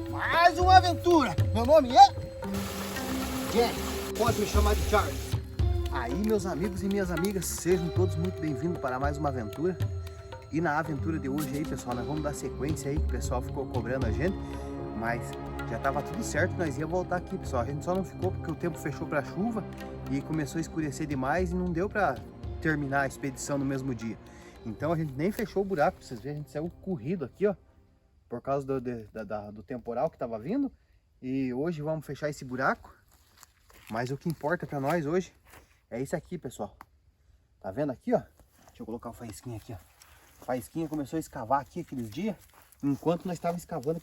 Mais uma aventura! Meu nome é... Jack, pode me chamar de Charles. Aí, meus amigos e minhas amigas, sejam todos muito bem-vindos para mais uma aventura. E na aventura de hoje aí, pessoal, nós vamos dar sequência aí, que o pessoal ficou cobrando a gente. Mas já estava tudo certo, nós ia voltar aqui, pessoal. A gente só não ficou porque o tempo fechou para chuva e começou a escurecer demais e não deu para terminar a expedição no mesmo dia. Então a gente nem fechou o buraco, pra vocês verem, a gente saiu corrido aqui, ó, por causa do temporal que estava vindo. E hoje vamos fechar esse buraco. Mas o que importa para nós hoje é isso aqui, pessoal. Tá vendo aqui, ó? Deixa eu colocar o faísquinha aqui, ó. A faísquinha começou a escavar aqui aqueles dias, enquanto nós estávamos escavando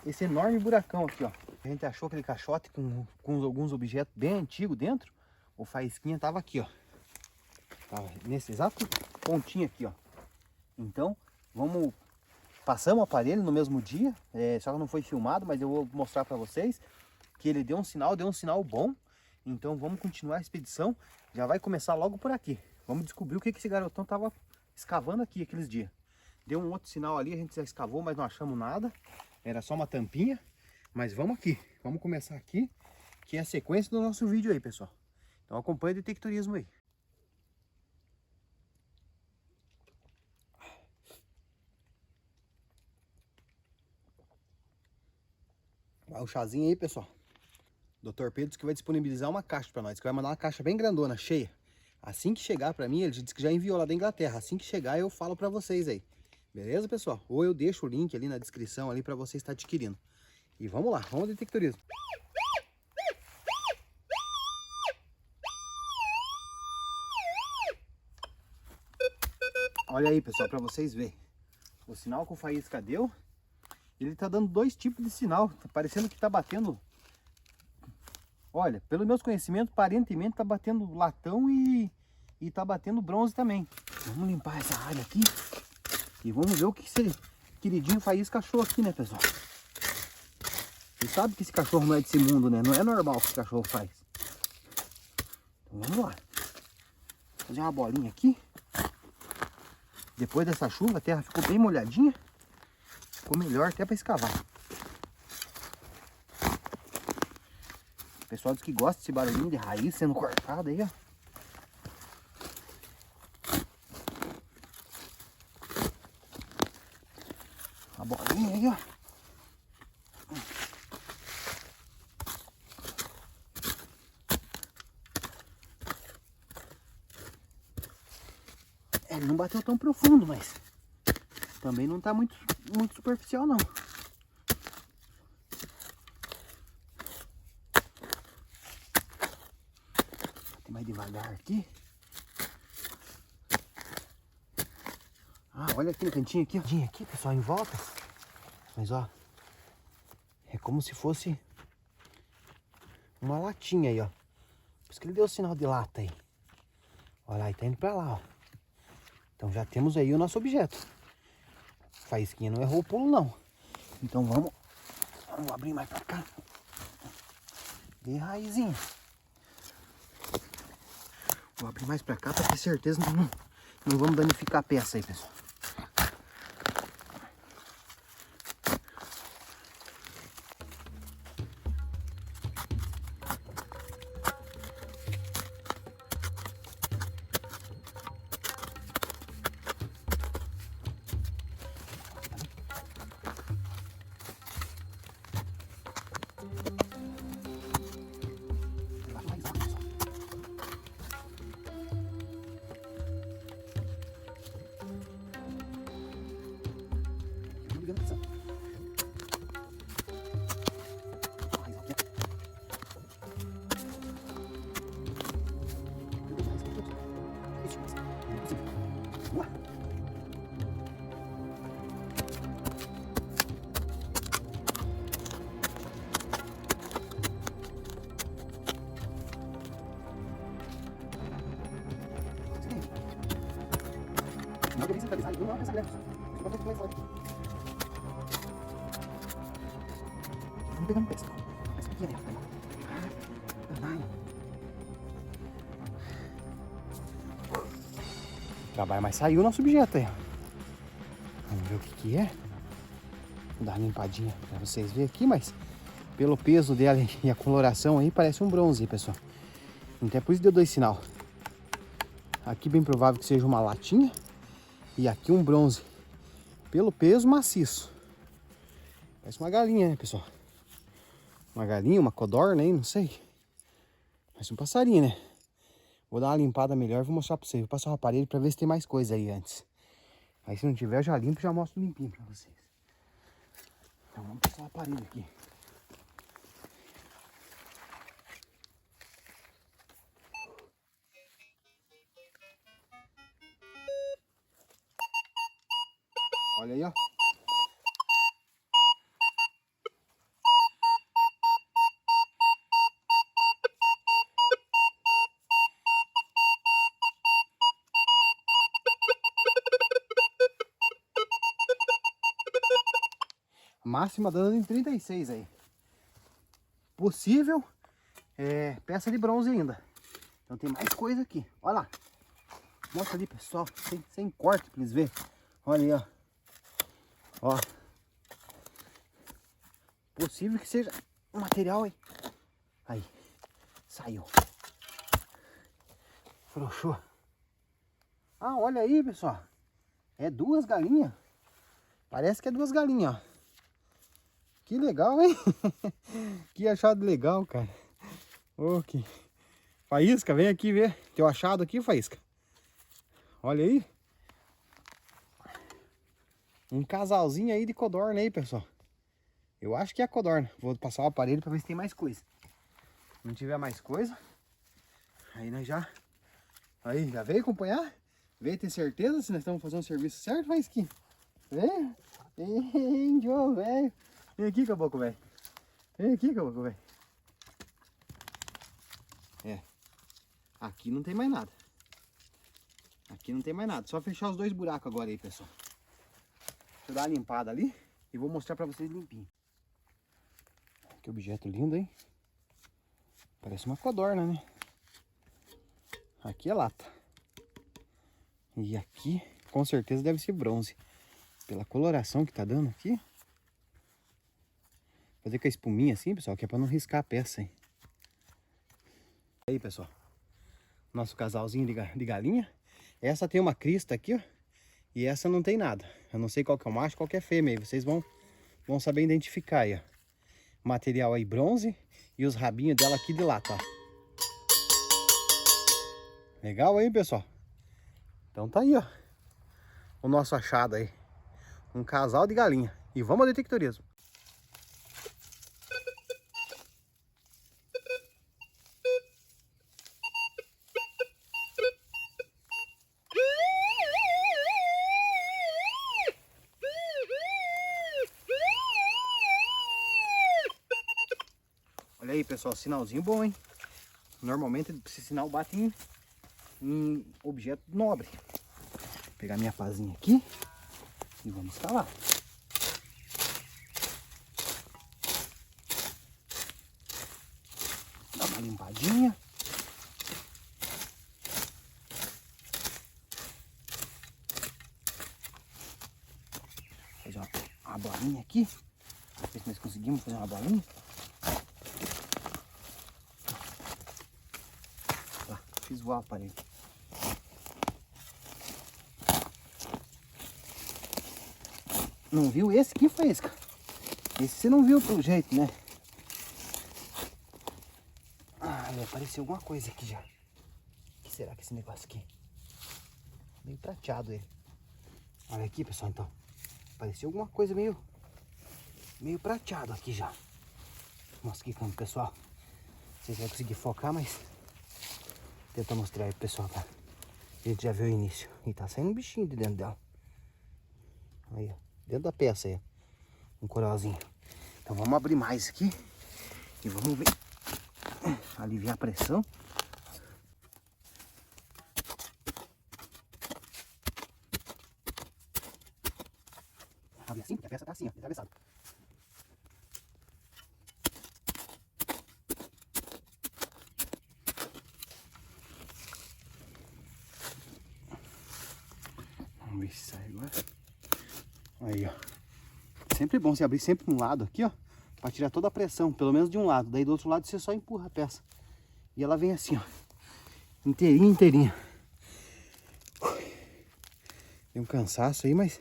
esse enorme buracão aqui, ó. A gente achou aquele caixote com alguns objetos bem antigos dentro. O faísquinha tava aqui, ó. Tava nesse exato pontinho aqui, ó. Então, passamos o aparelho no mesmo dia, só que não foi filmado, mas eu vou mostrar para vocês que ele deu um sinal bom. Então vamos continuar a expedição, já vai começar logo por aqui. Vamos descobrir o que esse garotão tava escavando aqui aqueles dias. Deu um outro sinal ali, a gente já escavou, mas não achamos nada. Era só uma tampinha, mas vamos aqui. Vamos começar aqui, que é a sequência do nosso vídeo aí, pessoal. Então acompanha o detectorismo aí. Vai o chazinho aí, pessoal. Dr. Pedro disse que vai disponibilizar uma caixa para nós, que vai mandar uma caixa bem grandona, cheia. Assim que chegar para mim, ele disse que já enviou lá da Inglaterra. Assim que chegar eu falo para vocês aí. Beleza, pessoal? Ou eu deixo o link ali na descrição ali para você estar adquirindo. E vamos lá, vamos ao detectorismo. Olha aí, pessoal, para vocês verem. O sinal que o faísca deu, ele tá dando dois tipos de sinal. Tá parecendo que tá batendo... Olha, pelo meus conhecimentos, aparentemente tá batendo latão e tá batendo bronze também. Vamos limpar essa área aqui e vamos ver o que esse queridinho faísca achou aqui, né, pessoal? Você sabe que esse cachorro não é desse mundo, né? Não é normal o que esse cachorro faz. Então vamos lá. Vou fazer uma bolinha aqui. Depois dessa chuva, a terra ficou bem molhadinha. Ficou melhor até para escavar. O pessoal diz que gosta desse barulhinho de raiz sendo cortada aí, ó. A bolinha aí, ó. Ele não bateu tão profundo, mas também não tá muito superficial, não. Mais devagar aqui. Ah, olha aqui no cantinho aqui, ó. Aqui, pessoal, em volta. Mas ó, é como se fosse uma latinha aí, ó. Por isso que ele deu o sinal de lata aí. Olha aí, tá indo pra lá, ó. Então já temos aí o nosso objeto. A faísquinha não errou o pulo, não. Então vamos abrir mais pra cá. De raizinha. Vou abrir mais pra cá pra ter certeza que não vamos danificar a peça aí, pessoal. Não devia centralizar, não é essa greve. Só pra mais forte. Vamos pegar no peça. Essa aqui é minha. Ai. Trabalha, mas saiu o nosso objeto aí. Vamos ver o que que é. Vou dar uma limpadinha pra vocês verem aqui, mas pelo peso dela e a coloração aí, parece um bronze, pessoal. Então é por isso que deu 2 sinal. Aqui bem provável que seja uma latinha e aqui um bronze. Pelo peso, maciço. Parece uma galinha, né, pessoal? Uma galinha, uma codorna aí, não sei. Parece um passarinho, né? Vou dar uma limpada melhor e vou mostrar pra vocês. Vou passar o aparelho pra ver se tem mais coisa aí antes. Aí se não tiver, eu já limpo e já mostro limpinho pra vocês. Então vamos passar o aparelho aqui. Olha aí, ó. Máxima dando em 36 aí. Possível peça de bronze ainda. Então tem mais coisa aqui. Olha lá. Mostra ali, pessoal. Sem corte pra eles verem. Olha aí, ó. Ó. Possível que seja um material aí. Aí. Saiu. Frouxou. Ah, olha aí, pessoal. É 2 galinhas. Parece que é 2 galinhas, ó. Que legal, hein? Que achado legal, cara. Ô, que... Faísca, vem aqui ver. Teu achado aqui, Faísca. Olha aí. Um casalzinho aí de codorna aí, pessoal. Eu acho que é a codorna. Vou passar o aparelho pra ver se tem mais coisa. Se não tiver mais coisa, aí nós já... Aí, já veio acompanhar? Veio ter certeza se nós estamos fazendo o serviço certo, Faísquinha? Vem? Índio, velho. Vem aqui, caboclo, velho. Vem aqui, caboclo, velho. Aqui não tem mais nada. Aqui não tem mais nada. Só fechar os 2 buracos agora aí, pessoal. Deixa eu dar uma limpada ali e vou mostrar pra vocês limpinho. Que objeto lindo, hein? Parece uma codorna, né? Aqui é lata. E aqui, com certeza, deve ser bronze. Pela coloração que tá dando aqui. Fazer com a espuminha assim, pessoal, que é pra não riscar a peça, hein? Aí, pessoal. Nosso casalzinho de galinha. Essa tem uma crista aqui, ó. E essa não tem nada. Eu não sei qual que é o macho, qual que é fêmea. Aí vocês vão saber identificar aí, ó. Material aí bronze. E os rabinhos dela aqui de lata, ó. Legal aí, pessoal? Então tá aí, ó. O nosso achado aí. Um casal de galinha. E vamos ao detectorismo. Olha aí, pessoal, sinalzinho bom, hein? Normalmente esse sinal bate em objeto nobre. Vou pegar minha pazinha aqui e vamos escalar. Dá uma limpadinha. Fazer uma bolinha aqui. Ver se nós conseguimos fazer uma bolinha. Tá, fiz voar o aparelho. Não viu esse aqui, Faísca? Esse você não viu pelo jeito, né? Ah, apareceu alguma coisa aqui já. O que será que é esse negócio aqui? Meio prateado ele. Olha aqui, pessoal, então. Apareceu alguma coisa meio prateado aqui já. Mostra aqui, pessoal. Não sei se vai conseguir focar, mas... Tenta mostrar aí pro pessoal, tá? A gente já viu o início. E tá saindo um bichinho de dentro dela. Aí, ó. Dentro da peça aí, ó. Um coralzinho. Então vamos abrir mais aqui. E vamos ver. Aliviar a pressão. Abre assim, porque a peça tá assim, ó. Atravessada. Vamos ver se sai agora. Aí, ó. Sempre bom você abrir sempre um lado aqui, ó. Pra tirar toda a pressão, pelo menos de um lado. Daí do outro lado você só empurra a peça. E ela vem assim, ó. Inteirinha, inteirinha. Tem um cansaço aí, mas...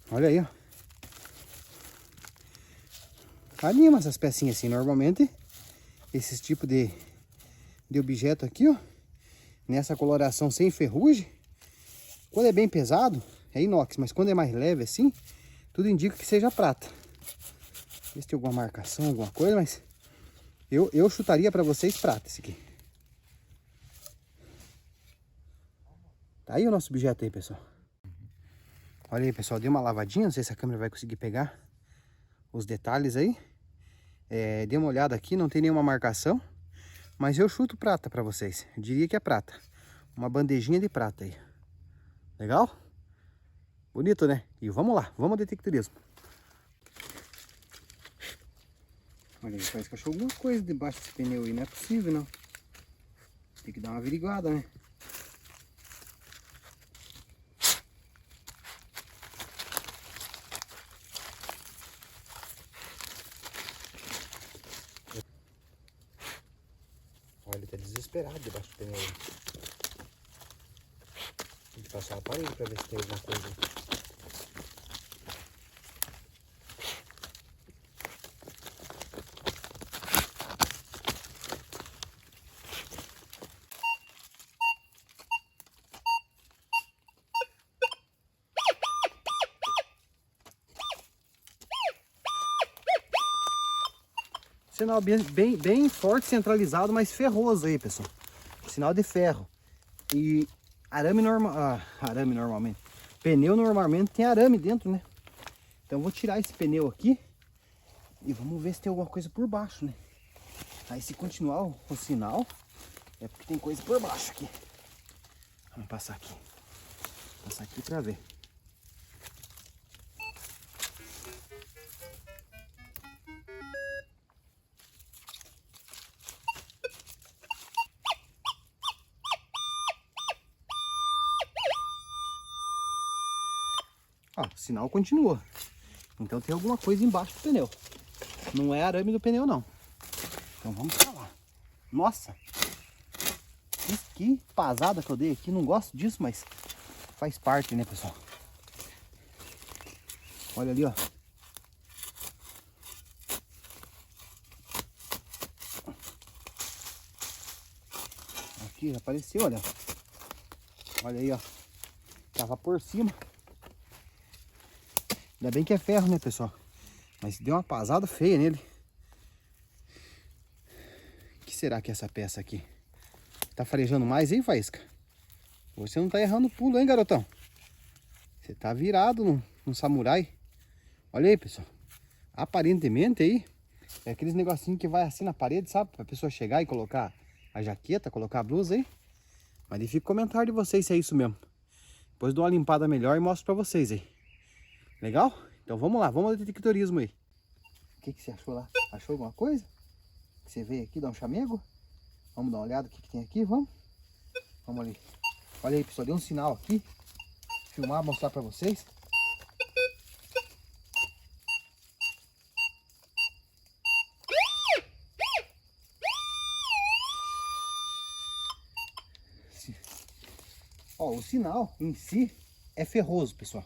Olha aí, ó. Anima essas pecinhas assim. Normalmente, esses tipos de objeto aqui, ó. Nessa coloração sem ferrugem. Quando é bem pesado, é inox. Mas quando é mais leve assim, tudo indica que seja prata. Ver se tem alguma marcação, alguma coisa, mas... Eu chutaria pra vocês prata esse aqui. Tá aí o nosso objeto aí, pessoal. Olha aí, pessoal, dei uma lavadinha, não sei se a câmera vai conseguir pegar os detalhes aí. Dei uma olhada aqui, não tem nenhuma marcação, mas eu chuto prata pra vocês. Eu diria que é prata. Uma bandejinha de prata aí. Legal? Bonito, né? E vamos lá, vamos ao detectorismo. Olha aí, parece que achou alguma coisa debaixo desse pneu aí, não é possível não. Tem que dar uma averiguada, né? Olha, ele tá desesperado debaixo do pneu aí. Tem que passar o aparelho pra ver se tem alguma coisa aí. Sinal bem forte, centralizado, mas ferroso aí, pessoal. Sinal de ferro. E arame normal. Arame normalmente. Pneu normalmente tem arame dentro, né? Então eu vou tirar esse pneu aqui. E vamos ver se tem alguma coisa por baixo, né? Aí se continuar o sinal, é porque tem coisa por baixo aqui. Vamos passar aqui. Passar aqui pra ver. Ó, o sinal continua. Então tem alguma coisa embaixo do pneu. Não é arame do pneu, não. Então vamos pra lá. Nossa! Que pasada que eu dei aqui. Não gosto disso, mas faz parte, né, pessoal? Olha ali, ó. Aqui apareceu, olha. Olha aí, ó. Tava por cima. Ainda bem que é ferro, né, pessoal? Mas deu uma pasada feia nele. O que será que é essa peça aqui? Tá farejando mais, hein, Faísca? Você não tá errando o pulo, hein, garotão? Você tá virado no samurai. Olha aí, pessoal. Aparentemente aí, é aqueles negocinhos que vai assim na parede, sabe? Pra pessoa chegar e colocar a jaqueta, colocar a blusa aí. Mas aí fica o comentário de vocês se é isso mesmo. Depois dou uma limpada melhor e mostro pra vocês aí. Legal? Então vamos lá, vamos ao detectorismo aí. O que você achou lá? Achou alguma coisa? Você veio aqui dar um chamego? Vamos dar uma olhada no que tem aqui, vamos? Vamos ali. Olha aí, pessoal, deu um sinal aqui. Filmar, mostrar pra vocês. Ó, o sinal em si é ferroso, pessoal.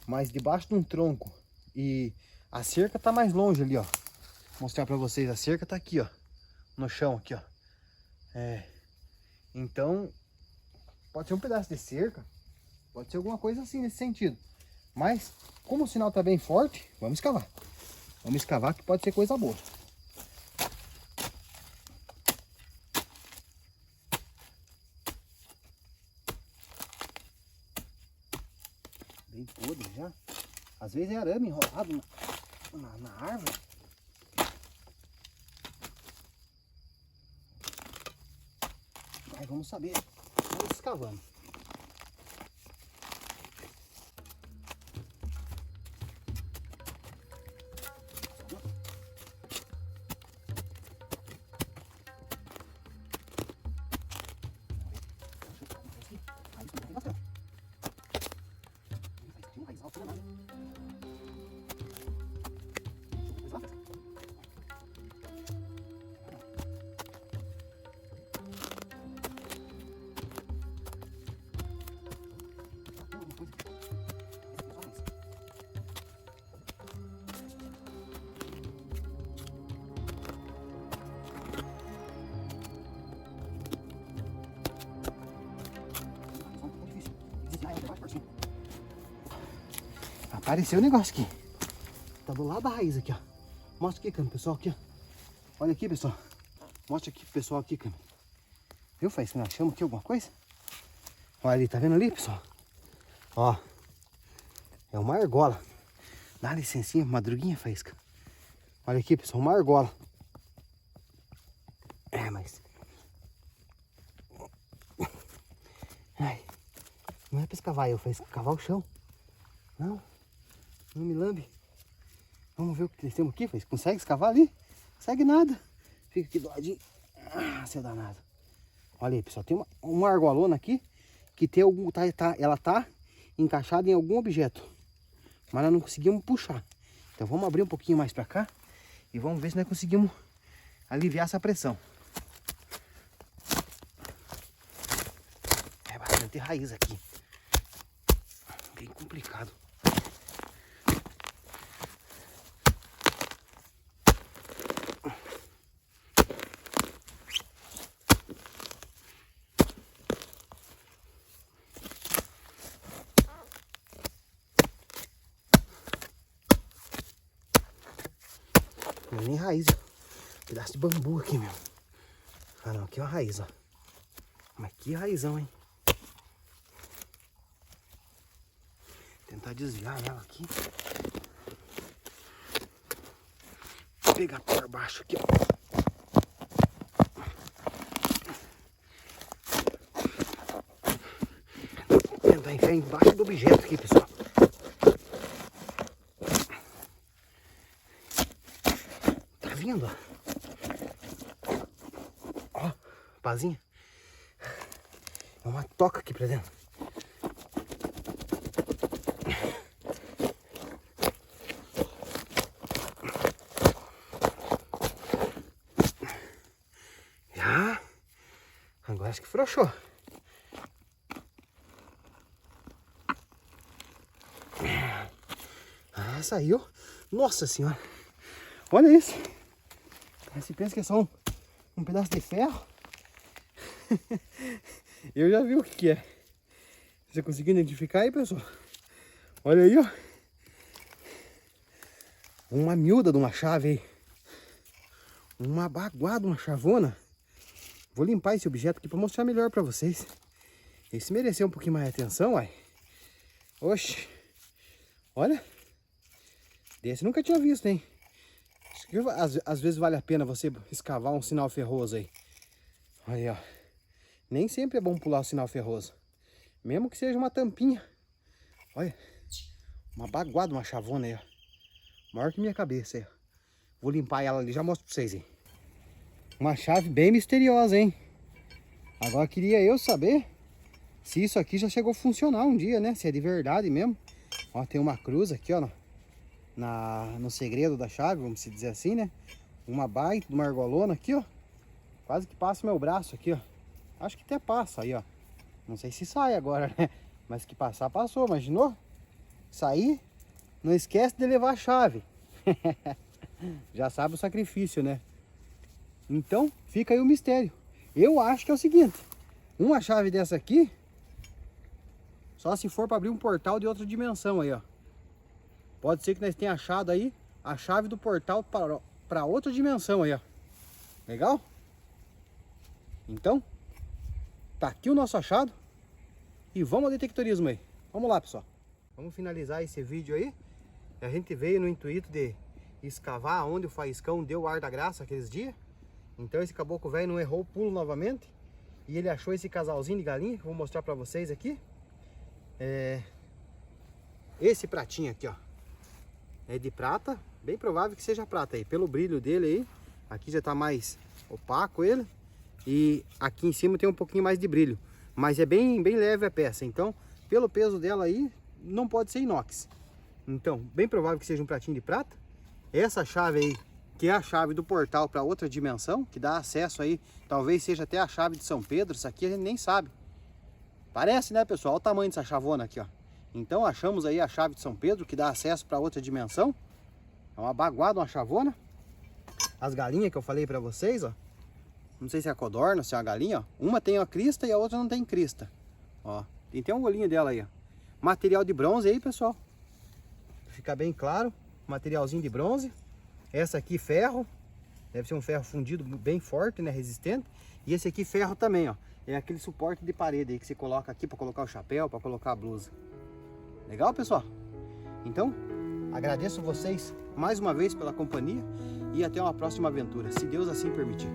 Mas debaixo de um tronco. E a cerca tá mais longe ali, ó. Vou mostrar pra vocês. A cerca tá aqui, ó. No chão, aqui, ó. Então, pode ser um pedaço de cerca. Pode ser alguma coisa assim, nesse sentido. Mas, como o sinal tá bem forte, vamos escavar. Vamos escavar que pode ser coisa boa. Bem podre já. Às vezes é arame enrolado na árvore. Mas vamos saber. Vamos escavando. Apareceu o negócio aqui. Tá do lado da raiz aqui, ó. Mostra aqui, câmera, pessoal, aqui, ó. Olha aqui, pessoal. Mostra aqui pro pessoal aqui, câmera. Viu, Faísca? Nós achamos aqui alguma coisa? Olha ali, tá vendo ali, pessoal? Ó. É uma argola. Dá licencinha, madruguinha, Faísca. Olha aqui, pessoal, uma argola. É, mas... Ai, não é pra escavar eu, Faísca. Cavar o chão. Não. Não me lambe. Vamos ver o que temos aqui, Faísca. Consegue escavar ali? Consegue nada. Fica aqui do ladinho. Ah, seu danado. Olha aí, pessoal. Tem uma argolona aqui que tem algum... ela tá encaixada em algum objeto. Mas nós não conseguimos puxar. Então vamos abrir um pouquinho mais pra cá. E vamos ver se nós conseguimos aliviar essa pressão. É bastante raiz aqui. Bem complicado. Não é nem raiz, ó. Pedaço de bambu aqui, meu. Ah, não, aqui é uma raiz, ó. Mas que raizão, hein? Tentar desviar ela aqui. Vou pegar por baixo aqui, ó. Vou tentar enfiar embaixo do objeto aqui, pessoal. Tá vindo, ó. Ó, pazinha. É uma toca aqui pra dentro. Já. Agora acho que frouxou. Ah, saiu. Nossa senhora. Olha isso. Você pensa que é só um pedaço de ferro? Eu já vi o que é. Você conseguiu identificar aí, pessoal? Olha aí, ó. Uma miúda de uma chave aí. Uma baguada, uma chavona. Vou limpar esse objeto aqui para mostrar melhor para vocês. Esse mereceu um pouquinho mais de atenção, uai. Oxe. Olha. Desse nunca tinha visto, hein? Acho que às vezes vale a pena você escavar um sinal ferroso aí. Aí, ó. Nem sempre é bom pular o sinal ferroso. Mesmo que seja uma tampinha. Olha. Uma baguada, uma chavona aí, ó. Maior que minha cabeça aí, ó. Vou limpar ela ali, já mostro pra vocês aí. Uma chave bem misteriosa, hein? Agora queria eu saber se isso aqui já chegou a funcionar um dia, né? Se é de verdade mesmo. Ó, tem uma cruz aqui, ó. No segredo da chave, vamos dizer assim, né? Uma baita de uma argolona aqui, ó. Quase que passa o meu braço aqui, ó. Acho que até passa aí, ó. Não sei se sai agora, né? Mas que passar, passou. Imaginou? Sair, não esquece de levar a chave. Já sabe o sacrifício, né? Então, fica aí o mistério. Eu acho que é o seguinte. Uma chave dessa aqui, só se for para abrir um portal de outra dimensão aí, ó. Pode ser que nós tenhamos achado aí a chave do portal para outra dimensão aí, ó. Legal? Então, tá aqui o nosso achado. E vamos ao detectorismo aí. Vamos lá, pessoal. Vamos finalizar esse vídeo aí. A gente veio no intuito de escavar onde o faiscão deu o ar da graça aqueles dias. Então esse caboclo velho não errou o pulo novamente. E ele achou esse casalzinho de galinha que eu vou mostrar pra vocês aqui. Esse pratinho aqui, ó. É de prata. Bem provável que seja prata aí. Pelo brilho dele aí. Aqui já tá mais opaco ele. E aqui em cima tem um pouquinho mais de brilho. Mas é bem leve a peça. Então, pelo peso dela aí, não pode ser inox. Então, bem provável que seja um pratinho de prata. Essa chave aí, que é a chave do portal para outra dimensão, que dá acesso aí, talvez seja até a chave de São Pedro. Isso aqui a gente nem sabe. Parece, né, pessoal? Olha o tamanho dessa chavona aqui, ó. Então, achamos aí a chave de São Pedro, que dá acesso para outra dimensão. É uma baguada, uma chavona. As galinhas que eu falei para vocês, ó. Não sei se é a codorna, se é a galinha, ó. Uma tem a crista e a outra não tem crista. Ó, tem até um olhinho dela aí, ó. Material de bronze aí, pessoal. ficar bem claro. Materialzinho de bronze. Essa aqui ferro. Deve ser um ferro fundido bem forte, né? Resistente. E esse aqui ferro também, ó. É aquele suporte de parede aí que você coloca aqui para colocar o chapéu, para colocar a blusa. Legal, pessoal? Então, agradeço vocês mais uma vez pela companhia e até uma próxima aventura, se Deus assim permitir.